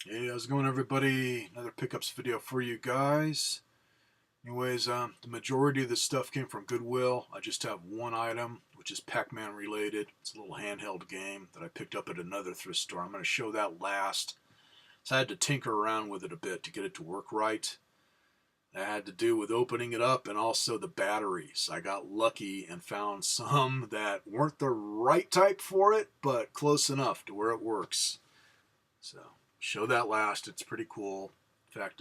Hey, how's it going, everybody? Another pickups video for you guys. Anyways, the majority of this stuff came from Goodwill. I just have one item, which is Pac-Man related. It's a little handheld game that I picked up at another thrift store. I'm going to show that last. So I had to tinker around with it a bit to get it to work right. That had to do with opening it up and also the batteries. I got lucky and found some that weren't the right type for it, but close enough to where it works. So show that last. It's pretty cool. In fact,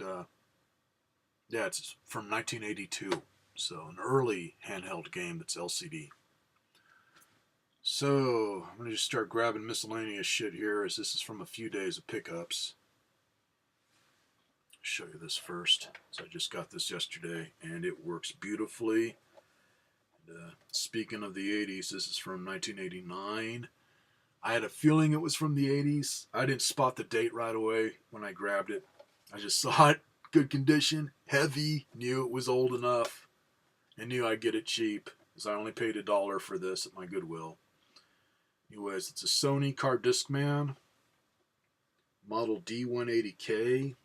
yeah, it's from 1982. So an early handheld game that's LCD. So I'm going to just start grabbing miscellaneous shit here, as this is from a few days of pickups. Show you this first. So I just got this yesterday and it works beautifully. And, speaking of the 80s, this is from 1989. I had a feeling it was from the 80s. I didn't spot the date right away when I grabbed it. I just saw it, good condition, heavy, knew it was old enough, and knew I'd get it cheap, as I only paid $1 for this at my Goodwill. Anyways, it's a Sony Car Discman, model D180K,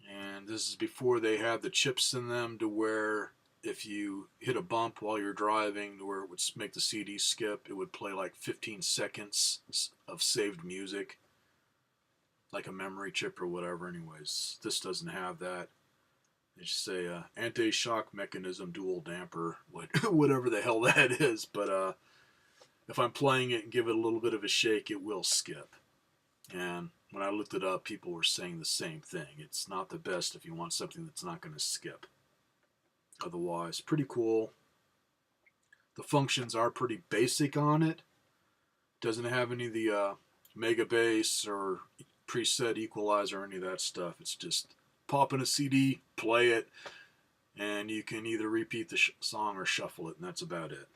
and this is before they had the chips in them to where if you hit a bump while you're driving to where it would make the CD skip, it would play like 15 seconds of saved music, like a memory chip or whatever. Anyways, this doesn't have that. They just say anti-shock mechanism dual damper, whatever the hell that is. But if I'm playing it and give it a little bit of a shake, it will skip. And when I looked it up, people were saying the same thing. It's not the best if you want something that's not going to skip. Otherwise, pretty cool. The functions are pretty basic on it. Doesn't have any of the mega bass or preset equalizer or any of that stuff. It's just pop in a CD, play it, and you can either repeat the song or shuffle it, and that's about it.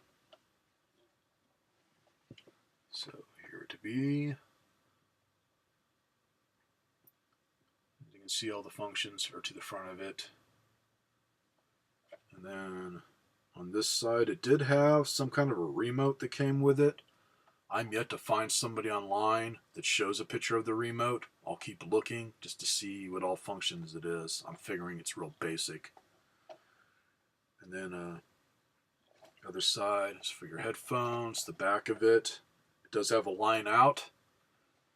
So here to be. You can see all the functions are to the front of it. And then on this side, it did have some kind of a remote that came with it. I'm yet to find somebody online that shows a picture of the remote. I'll keep looking just to see what all functions it is. I'm figuring it's real basic. And then other side is for your headphones. The back of it does have a line out.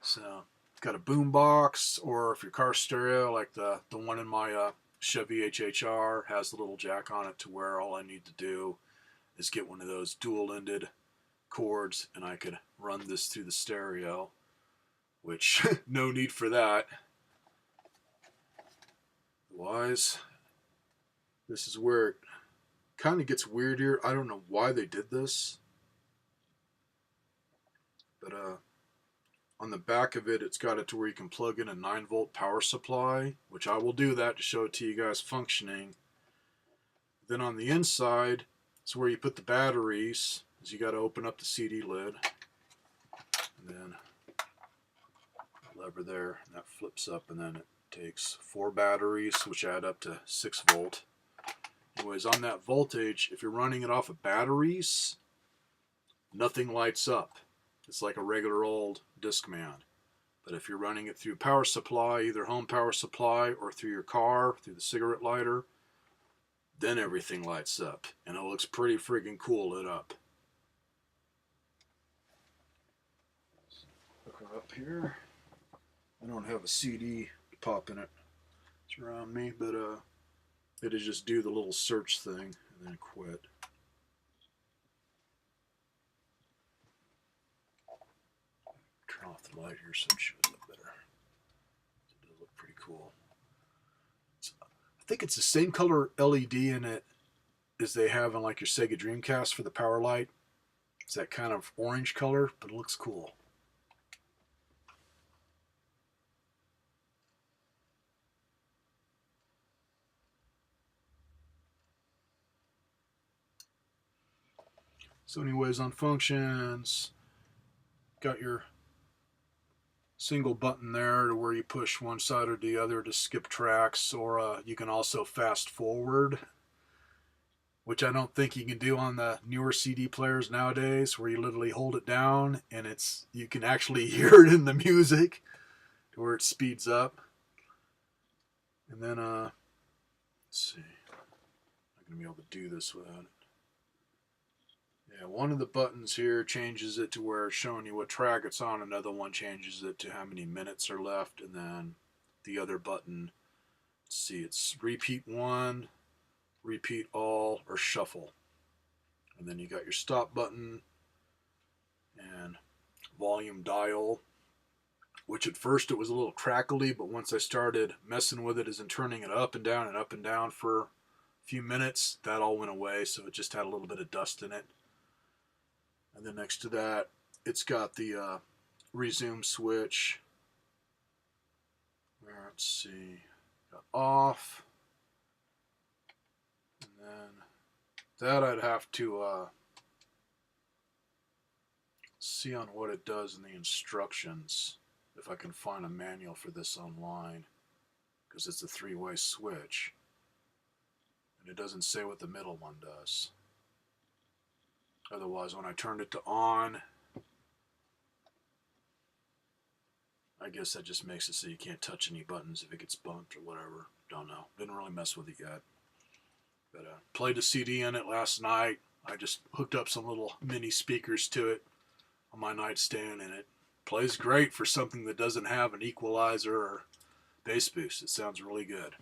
So it's got a boom box, or if your car stereo, like the one in my Chevy HHR, has the little jack on it to where all I need to do is get one of those dual-ended cords and I could run this through the stereo, which no need for that. Otherwise, this is where it kind of gets weird here. I don't know why they did this, but on the back of it, it's got it to where you can plug in a 9-volt power supply, which I will do that to show it to you guys functioning. Then on the inside, it's where you put the batteries. Is you got to open up the CD lid, and then lever there, and that flips up, and then it takes 4 batteries, which add up to 6 volt. Anyways, on that voltage, if you're running it off of batteries, nothing lights up. It's like a regular old Discman. But if you're running it through power supply, either home power supply or through your car, through the cigarette lighter, then everything lights up. And it looks pretty freaking cool lit up. Look her up here. I don't have a CD to pop in it. It's around me, but it'll just do the little search thing and then quit. Turn off the light here so it shows up better. It does look pretty cool. I think it's the same color LED in it as they have in like your Sega Dreamcast for the power light. It's that kind of orange color, but it looks cool. So anyways, on functions, got your single button there to where you push one side or the other to skip tracks, or you can also fast forward, which I don't think you can do on the newer CD players nowadays, where you literally hold it down and you can actually hear it in the music. to where it speeds up. And then, let's see. I'm not going to be able to do this without it. Yeah, one of the buttons here changes it to where it's showing you what track it's on. Another one changes it to how many minutes are left. And then the other button, let's see, it's repeat one, repeat all, or shuffle. And then you got your stop button and volume dial, which at first it was a little crackly, but once I started messing with it as in turning it up and down for a few minutes, that all went away, so it just had a little bit of dust in it. And then next to that, it's got the resume switch. Let's see, got off. And then that I'd have to see on what it does in the instructions, if I can find a manual for this online, because it's a three-way switch. And it doesn't say what the middle one does. Otherwise, when I turned it to on, I guess that just makes it so you can't touch any buttons if it gets bumped or whatever. Don't know. Didn't really mess with it yet. But played a CD in it last night. I just hooked up some little mini speakers to it on my nightstand, and it plays great for something that doesn't have an equalizer or bass boost. It sounds really good.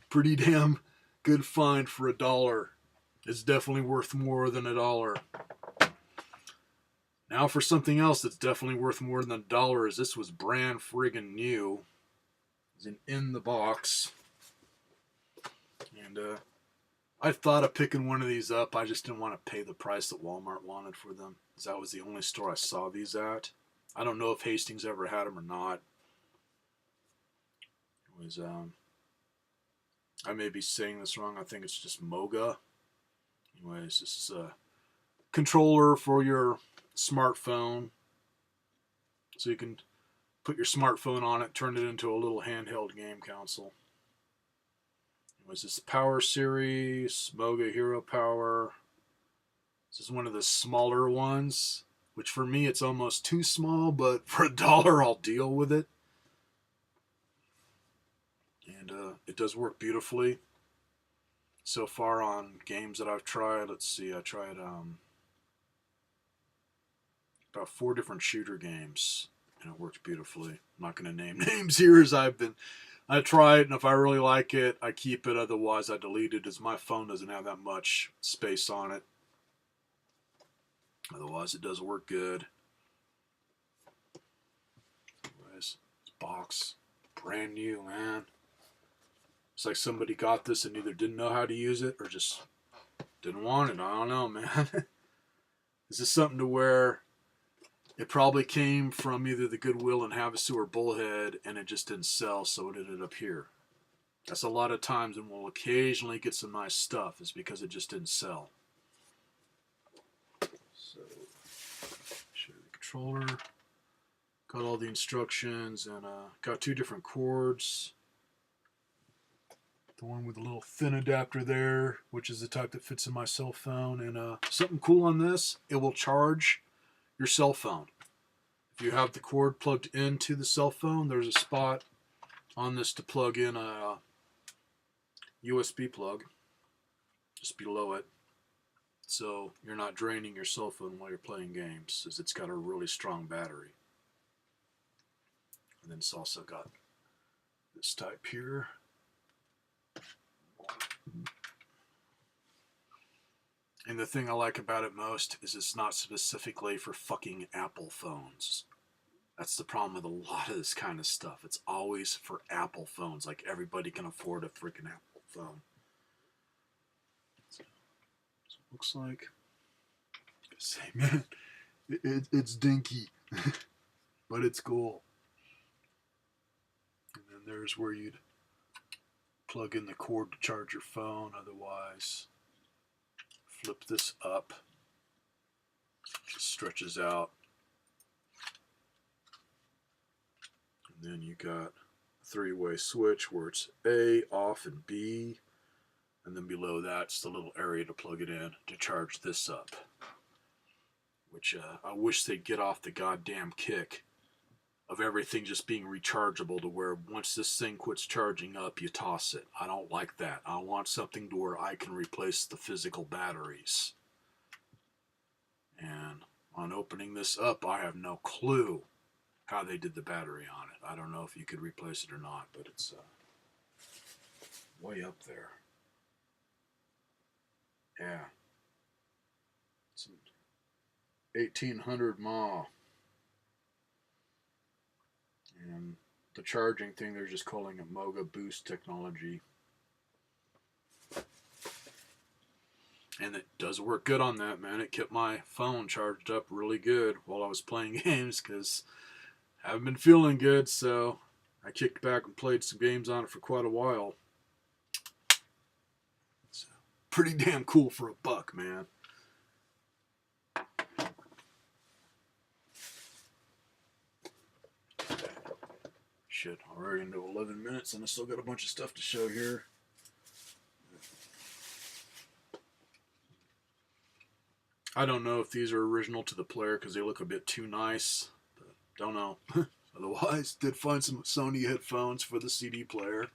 Pretty damn good find for $1. It's definitely worth more than $1. Now for something else that's definitely worth more than $1 is this was brand friggin' new. It's in the box. And I thought of picking one of these up. I just didn't want to pay the price that Walmart wanted for them, because that was the only store I saw these at. I don't know if Hastings ever had them or not. It was, I may be saying this wrong. I think it's just Moga. Anyways, this is a controller for your smartphone. So you can put your smartphone on it, turn it into a little handheld game console. Anyways, this Power Series, Moga Hero Power. This is one of the smaller ones, which for me it's almost too small, but for $1 I'll deal with it. And it does work beautifully. So far on games that I've tried, let's see, I tried about 4 different shooter games, and it works beautifully. I'm not going to name names here, as I try it, and if I really like it, I keep it. Otherwise, I delete it, as my phone doesn't have that much space on it. Otherwise, it does work good. Anyways, this box, brand new, man. It's like somebody got this and either didn't know how to use it or just didn't want it. I don't know, man. This is something to where it probably came from either the Goodwill in Havasu or Bullhead, and it just didn't sell, so it ended up here. That's a lot of times, and we'll occasionally get some nice stuff, is because it just didn't sell. So, show you the controller. Got all the instructions, and got 2 different cords. The one with a little thin adapter there, which is the type that fits in my cell phone. And something cool on this, it will charge your cell phone. If you have the cord plugged into the cell phone, there's a spot on this to plug in a USB plug just below it, so you're not draining your cell phone while you're playing games, as it's got a really strong battery. And then it's also got this type here. And the thing I like about it most is it's not specifically for fucking Apple phones. That's the problem with a lot of this kind of stuff. It's always for Apple phones. Like, everybody can afford a freaking Apple phone. So it looks like, I say, man, it's dinky, but it's cool. And then there's where you'd plug in the cord to charge your phone. Otherwise, flip this up, it just stretches out, and then you got a 3-way switch where it's A, off, and B, and then below that's the little area to plug it in to charge this up, which I wish they'd get off the goddamn kick of everything just being rechargeable to where once this thing quits charging up, you toss it. I don't like that. I want something to where I can replace the physical batteries. And on opening this up, I have no clue how they did the battery on it. I don't know if you could replace it or not, but it's way up there. Yeah. It's 1800 mAh. And the charging thing, they're just calling it Moga Boost technology. And it does work good on that, man. It kept my phone charged up really good while I was playing games because I haven't been feeling good, so I kicked back and played some games on it for quite a while. It's pretty damn cool for $1, man. Shit, already into 11 minutes and I still got a bunch of stuff to show here. I don't know if these are original to the player because they look a bit too nice, but don't know. Otherwise, did find some Sony headphones for the CD player.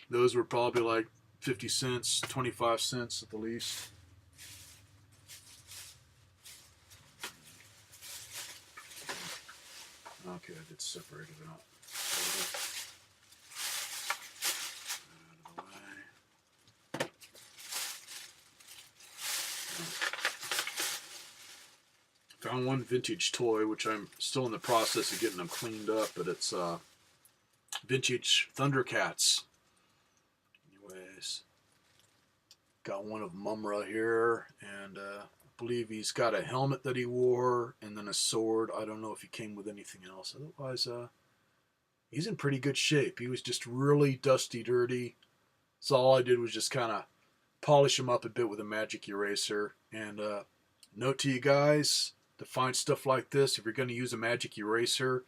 Those were probably like 50 cents, 25 cents at the least. Okay, I did separate it out. Out of the way. Found one vintage toy, which I'm still in the process of getting them cleaned up, but it's vintage Thundercats. Anyways, got one of Mumra here, and I believe he's got a helmet that he wore, and then a sword. I don't know if he came with anything else. Otherwise, he's in pretty good shape. He was just really dusty, dirty. So all I did was just kind of polish him up a bit with a magic eraser. And note to you guys, to find stuff like this, if you're going to use a magic eraser,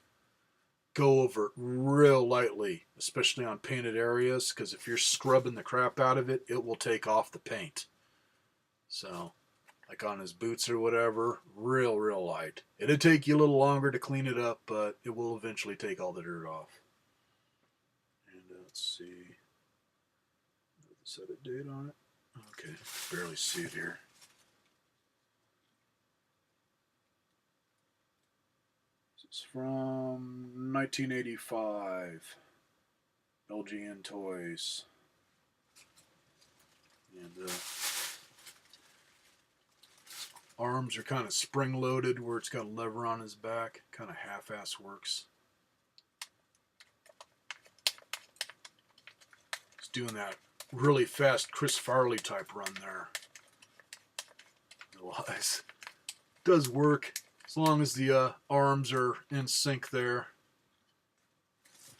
go over it real lightly, especially on painted areas, because if you're scrubbing the crap out of it, it will take off the paint. So, like on his boots or whatever, real light. It'll take you a little longer to clean it up, but it will eventually take all the dirt off. And let's see. Set a date on it. Okay, barely see it here. It's from 1985. LGN Toys. And arms are kind of spring-loaded where it's got a lever on his back. Kind of half-ass works. It's doing that really fast Chris Farley type run there. Otherwise, it does work. As long as the arms are in sync there.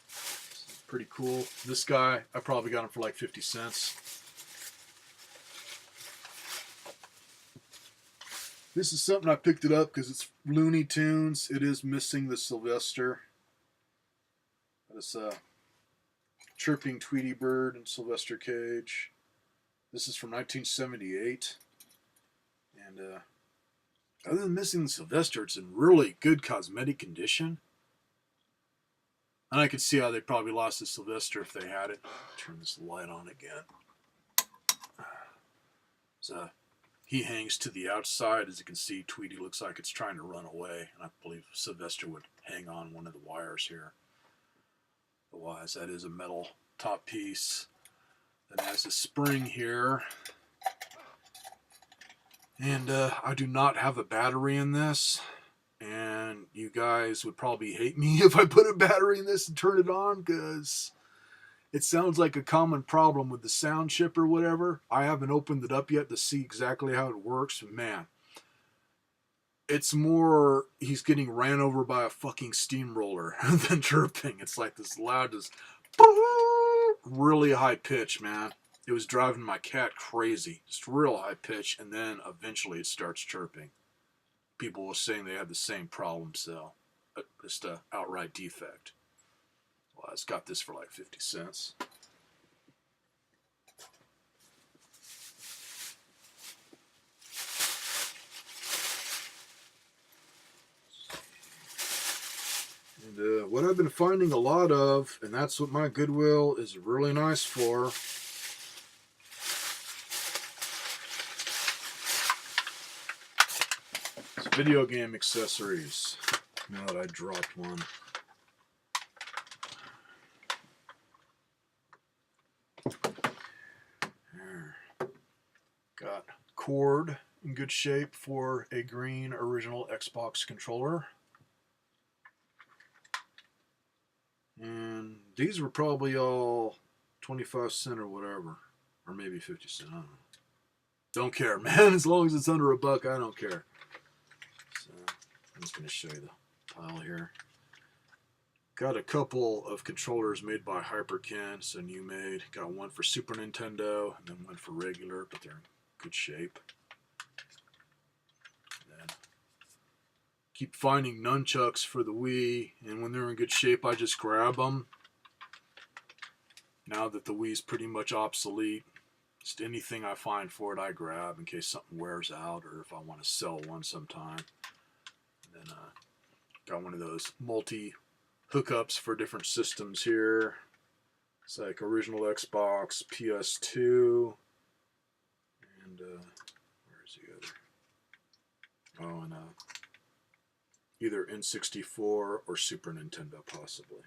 It's pretty cool. This guy, I probably got him for like 50 cents. This is something I picked it up because it's Looney Tunes. It is missing the Sylvester. This chirping Tweety Bird and Sylvester Cage. This is from 1978. And other than missing the Sylvester, it's in really good cosmetic condition. And I could see how they probably lost the Sylvester if they had it. Turn this light on again. So he hangs to the outside. As you can see, Tweety looks like it's trying to run away. And I believe Sylvester would hang on one of the wires here. Otherwise, that is a metal top piece that has a spring here. And I do not have a battery in this. And you guys would probably hate me if I put a battery in this and turn it on, because it sounds like a common problem with the sound chip or whatever. I haven't opened it up yet to see exactly how it works. Man, it's more he's getting ran over by a fucking steamroller than chirping. It's like this loud, this really high pitch, man. It was driving my cat crazy. Just real high pitch, and then eventually it starts chirping. People were saying they had the same problem, so just an outright defect. Well, I just got this for like 50 cents. And what I've been finding a lot of, and that's what my Goodwill is really nice for, is video game accessories. Now that I dropped one. There. Got cord in good shape for a green original Xbox controller. And these were probably all 25 cents or whatever. Or maybe 50 cents. I don't know. Don't care, man. As long as it's under $1, I don't care. So I'm just going to show you the pile here. Got a couple of controllers made by Hyperkin, so new made. Got one for Super Nintendo and then one for regular, but they're in good shape. And then keep finding nunchucks for the Wii, and when they're in good shape, I just grab them. Now that the Wii's pretty much obsolete, just anything I find for it, I grab in case something wears out or if I want to sell one sometime. And then got one of those multi hookups for different systems here. It's like original Xbox, PS2, and where's the other? Oh, and either N64 or Super Nintendo, possibly.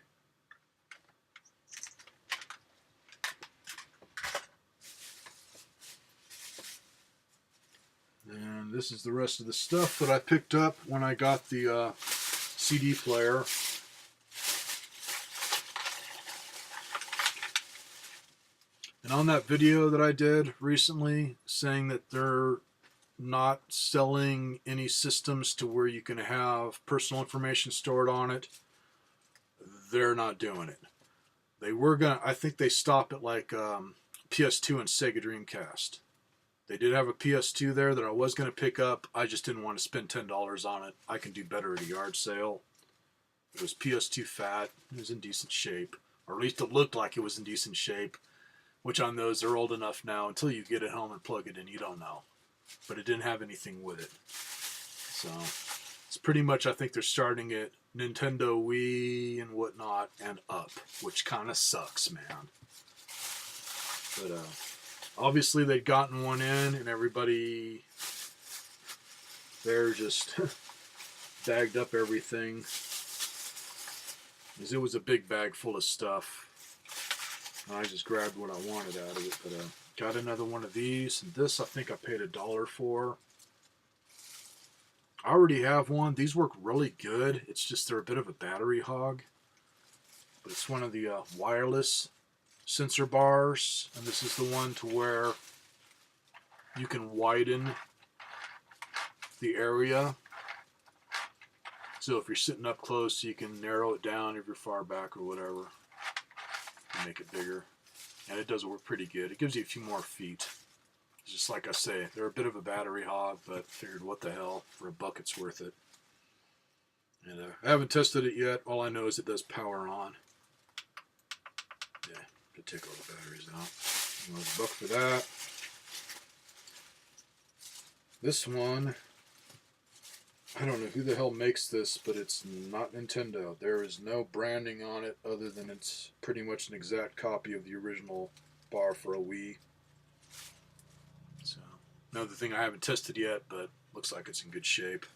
And this is the rest of the stuff that I picked up when I got the CD player. And on that video that I did recently saying that they're not selling any systems to where you can have personal information stored on it, they're not doing it. They were gonna, I think they stopped at like PS2 and Sega Dreamcast. They did have a PS2 there that I was going to pick up. I just didn't want to spend $10 on it. I can do better at a yard sale. It was PS2 fat. It was in decent shape. Or at least it looked like it was in decent shape. Which on those, they're old enough now. Until you get it home and plug it in, you don't know. But it didn't have anything with it. So it's pretty much, I think they're starting at Nintendo Wii and whatnot and up. Which kind of sucks, man. But obviously they'd gotten one in and everybody there just bagged up everything. Because it was a big bag full of stuff. And I just grabbed what I wanted out of it. But got another one of these. And this I think I paid $1 for. I already have one. These work really good. It's just they're a bit of a battery hog. But it's one of the wireless sensor bars, and this is the one to where you can widen the area. So if you're sitting up close, you can narrow it down if you're far back or whatever. Make it bigger. And it does work pretty good. It gives you a few more feet. Just like I say, they're a bit of a battery hog, but figured what the hell, for $1 it's worth it. And I haven't tested it yet. All I know is it does power on. Yeah. To take all the batteries out. $1 for that. This one, I don't know who the hell makes this, but it's not Nintendo. There is no branding on it other than it's pretty much an exact copy of the original bar for a Wii. So, another thing I haven't tested yet, but looks like it's in good shape.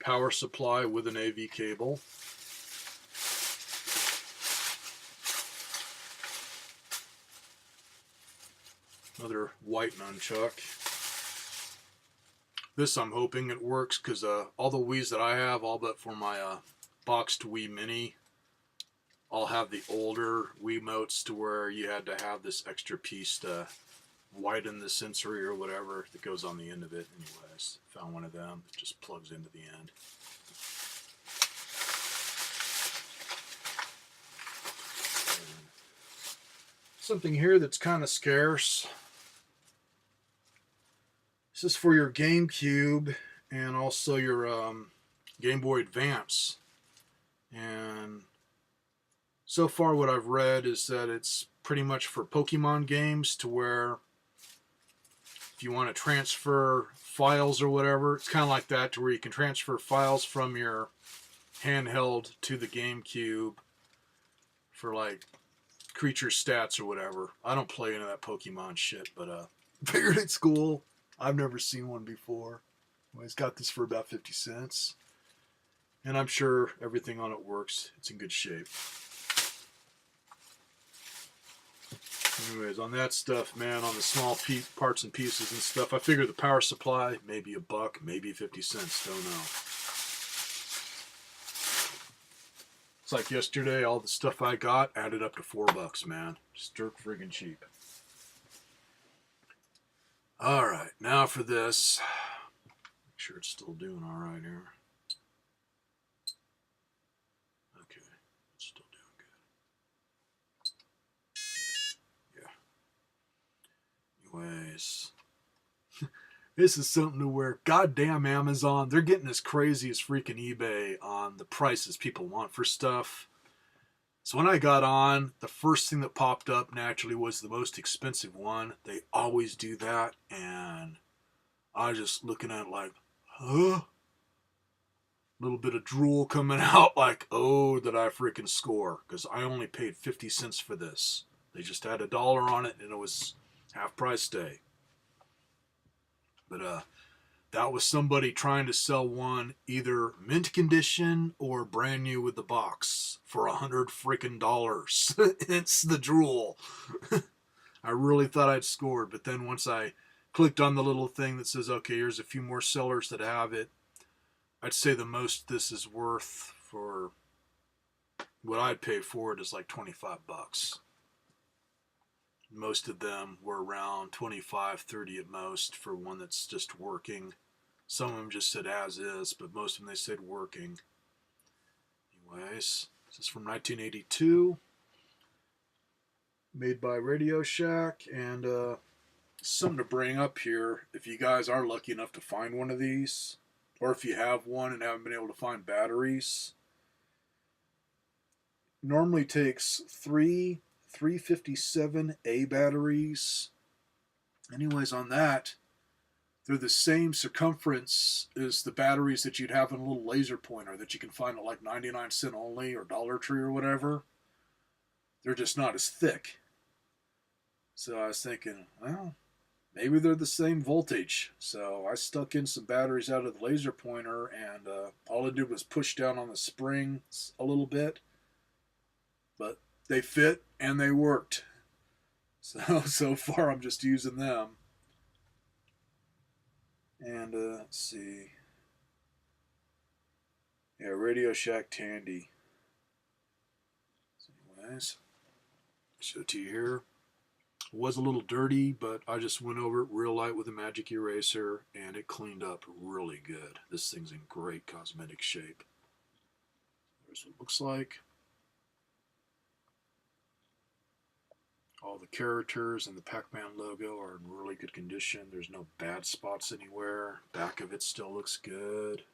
Power supply with an AV cable. Another white nunchuck. This I'm hoping it works because all the Wiis that I have, all but for my boxed Wii Mini, all have the older Wiimotes to where you had to have this extra piece to widen the sensory or whatever that goes on the end of it. Anyways, found one of them. It just plugs into the end. And something here that's kind of scarce. This is for your GameCube and also your Game Boy Advance. And so far what I've read is that it's pretty much for Pokemon games, to where if you want to transfer files or whatever, it's kind of like that, to where you can transfer files from your handheld to the GameCube for like creature stats or whatever. I don't play into that Pokemon shit, but figured it's cool. I've never seen one before. Well, he's got this for about 50 cents. And I'm sure everything on it works. It's in good shape. Anyways, on that stuff, man, on the small parts and pieces and stuff, I figure the power supply, maybe $1, maybe 50 cents, don't know. It's like yesterday, all the stuff I got added up to $4, man. Just dirt friggin' cheap. Alright, now for this. Make sure it's still doing alright here. Okay, it's still doing good. Yeah. Anyways. This is something to where, goddamn Amazon, they're getting as crazy as freaking eBay on the prices people want for stuff. So when I got on, the first thing that popped up naturally was the most expensive one. They always do that, and I was just looking at it like, huh? Little bit of drool coming out like, oh, did I freaking score? Because I only paid 50 cents for this. They just had $1 on it, and it was half price day. But that was somebody trying to sell one either mint condition or brand new with the box for $100 freaking dollars. It's the drool. I really thought I'd scored, but then once I clicked on the little thing that says, okay, here's a few more sellers that have it, I'd say the most this is worth for what I'd pay for it is like $25. Most of them were around 25, 30 at most for one that's just working. Some of them just said as is, but most of them they said working. Anyways, this is from 1982. Made by Radio Shack, and something to bring up here. If you guys are lucky enough to find one of these, or if you have one and haven't been able to find batteries, normally takes 357A batteries. Anyways, on that, they're the same circumference as the batteries that you'd have in a little laser pointer that you can find at like 99-cent only or Dollar Tree or whatever. They're just not as thick. So I was thinking, well, maybe they're the same voltage. So I stuck in some batteries out of the laser pointer, and all I did was push down on the springs a little bit. But they fit and they worked. So far I'm just using them. And let's see. Yeah, Radio Shack Tandy. So anyways, show it to you here. It was a little dirty, but I just went over it real light with a magic eraser, and it cleaned up really good. This thing's in great cosmetic shape. There's what it looks like. All the characters and the Pac-Man logo are in really good condition. There's no bad spots anywhere. Back of it still looks good.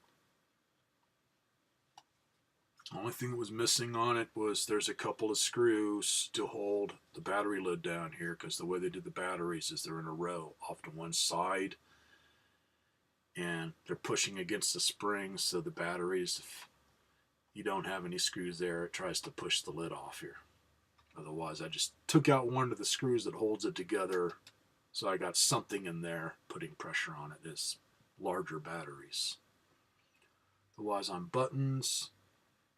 The only thing that was missing on it was there's a couple of screws to hold the battery lid down here, because the way they did the batteries is they're in a row off to one side, and they're pushing against the springs, so the batteries, if you don't have any screws there, it tries to push the lid off here. Otherwise, I just took out one of the screws that holds it together, so I got something in there putting pressure on it as larger batteries. Otherwise, on buttons,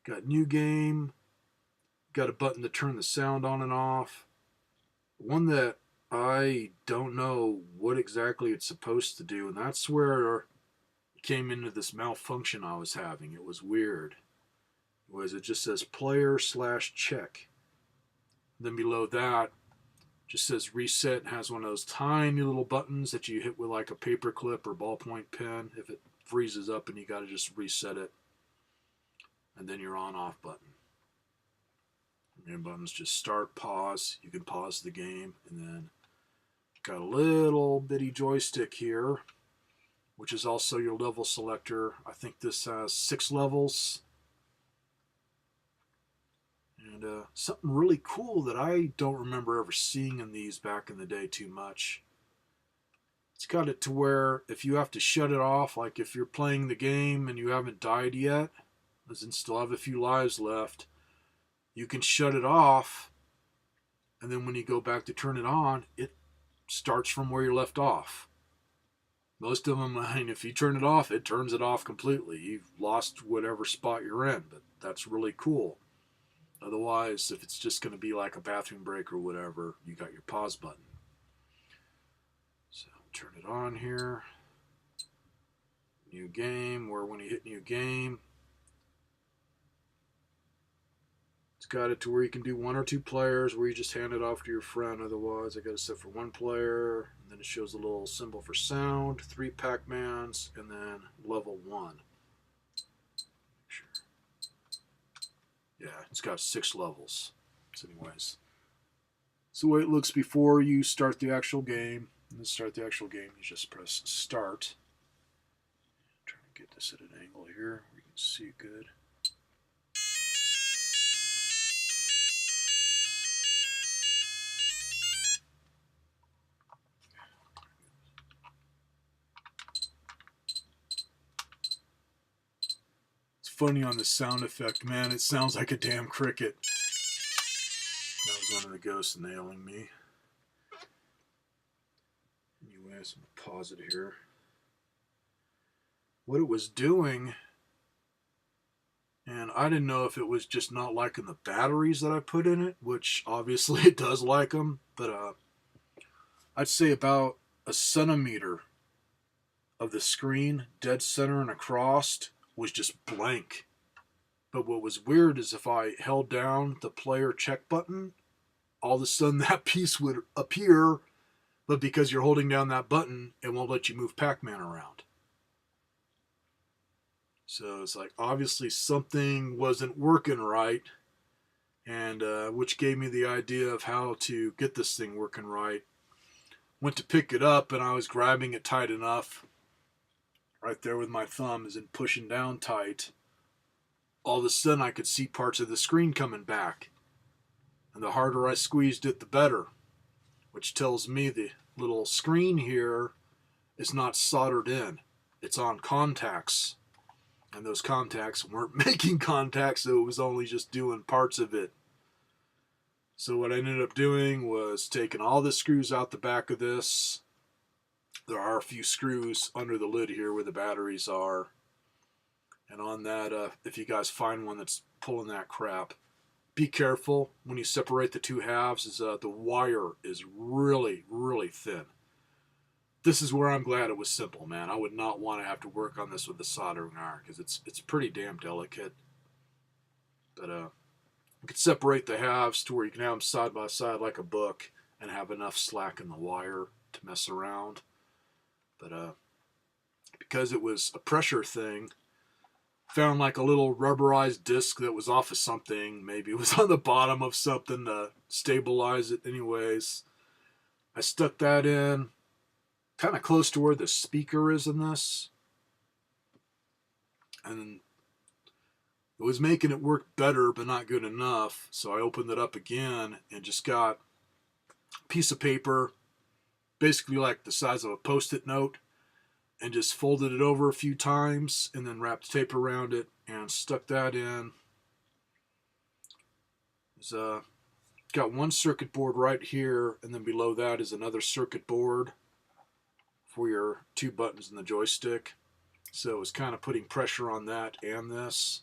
got new game, got a button to turn the sound on and off. One that I don't know what exactly it's supposed to do, and that's where it came into this malfunction I was having. It was weird. It just says player/check. Then below that, just says reset, and has one of those tiny little buttons that you hit with like a paper clip or ballpoint pen if it freezes up and you got to just reset it. And then your on-off button. Your buttons just start, pause. You can pause the game, and then got a little bitty joystick here, which is also your level selector. I think this has 6 levels. And something really cool that I don't remember ever seeing in these back in the day too much. It's got it to where if you have to shut it off, like if you're playing the game and you haven't died yet, as in still have a few lives left, you can shut it off, and then when you go back to turn it on, it starts from where you left off. Most of them, I mean, if you turn it off, it turns it off completely. You've lost whatever spot you're in, but that's really cool. Otherwise, if it's just going to be like a bathroom break or whatever, you got your pause button. So turn it on here. New game, where when you hit new game, it's got it to where you can do 1 or 2 players where you just hand it off to your friend. Otherwise, I got it set for 1 player. And then it shows a little symbol for sound, 3 Pac-Mans, and then level 1. Sure. Yeah, it's got 6 levels. So anyways, it's the way it looks before you start the actual game. And to start the actual game, you just press start. I'm trying to get this at an angle here where you can see it good. It's funny on the sound effect, man. It sounds like a damn cricket. That was one of the ghosts nailing me. Anyways, I'm going to pause it here. What it was doing, and I didn't know if it was just not liking the batteries that I put in it, which obviously it does like them, but I'd say about a centimeter of the screen, dead center and across, was just blank. But what was weird is if I held down the player check button, all of a sudden that piece would appear, but because you're holding down that button, it won't let you move Pac-Man around. So it's like obviously something wasn't working right, and which gave me the idea of how to get this thing working right. Went to pick it up, and I was grabbing it tight enough, right there with my thumb, as in pushing down tight. All of a sudden, I could see parts of the screen coming back, and the harder I squeezed it, the better, which tells me the little screen here is not soldered in. It's on contacts. And those contacts weren't making contacts, so it was only just doing parts of it. So what I ended up doing was taking all the screws out the back of this. There are a few screws under the lid here where the batteries are. And on that, if you guys find one that's pulling that crap, be careful when you separate the 2 halves. The wire is really, really thin. This is where I'm glad it was simple, man. I would not want to have to work on this with a soldering iron because it's pretty damn delicate. But you could separate the halves to where you can have them side by side like a book and have enough slack in the wire to mess around. But because it was a pressure thing, found like a little rubberized disc that was off of something. Maybe it was on the bottom of something to stabilize it. Anyways, I stuck that in kind of close to where the speaker is in this, and it was making it work better but not good enough. So I opened it up again and just got a piece of paper basically like the size of a post-it note and just folded it over a few times and then wrapped tape around it and stuck that in. It's got one circuit board right here, and then below that is another circuit board for your 2 buttons in the joystick. So it was kind of putting pressure on that and this,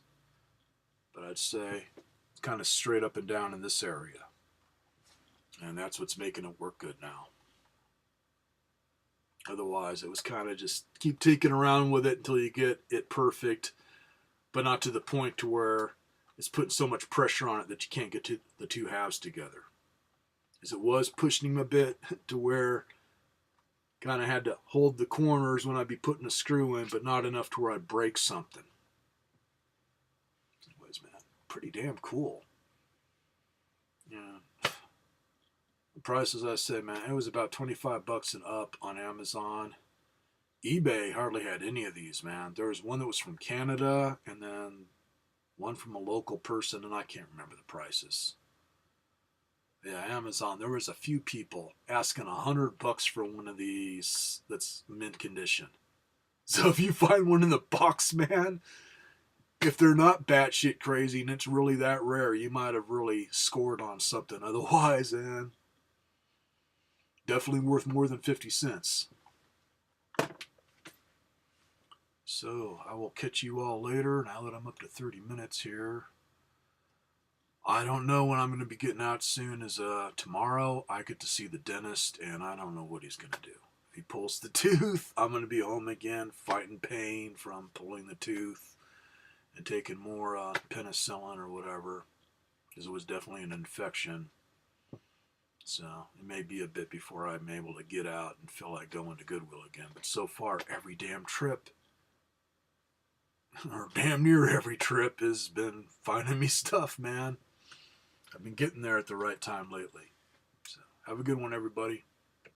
but I'd say it's kind of straight up and down in this area, and that's what's making it work good now. Otherwise, it was kind of just keep tinkering around with it until you get it perfect, but not to the point to where it's putting so much pressure on it that you can't get to the 2 halves together. As it was pushing him a bit to where kind of had to hold the corners when I'd be putting a screw in, but not enough to where I'd break something. Anyways, man, pretty damn cool. Yeah. The price, as I said, man, it was about $25 and up on Amazon. eBay hardly had any of these, man. There was one that was from Canada, and then One from a local person, and I can't remember the prices. Yeah, Amazon. There was a few people asking $100 for one of these that's mint condition. So if you find one in the box, man, if they're not batshit crazy and it's really that rare, you might have really scored on something. Otherwise, man, definitely worth more than 50 cents. So I will catch you all later now that I'm up to 30 minutes here. I don't know when I'm going to be getting out soon. As tomorrow I get to see the dentist, and I don't know what he's going to do. If he pulls the tooth, I'm going to be home again fighting pain from pulling the tooth and taking more penicillin or whatever, because it was definitely an infection. So it may be a bit before I'm able to get out and feel like going to Goodwill again. But so far, every damn trip, or damn near every trip, has been finding me stuff, man. I've been getting there at the right time lately. So have a good one, everybody.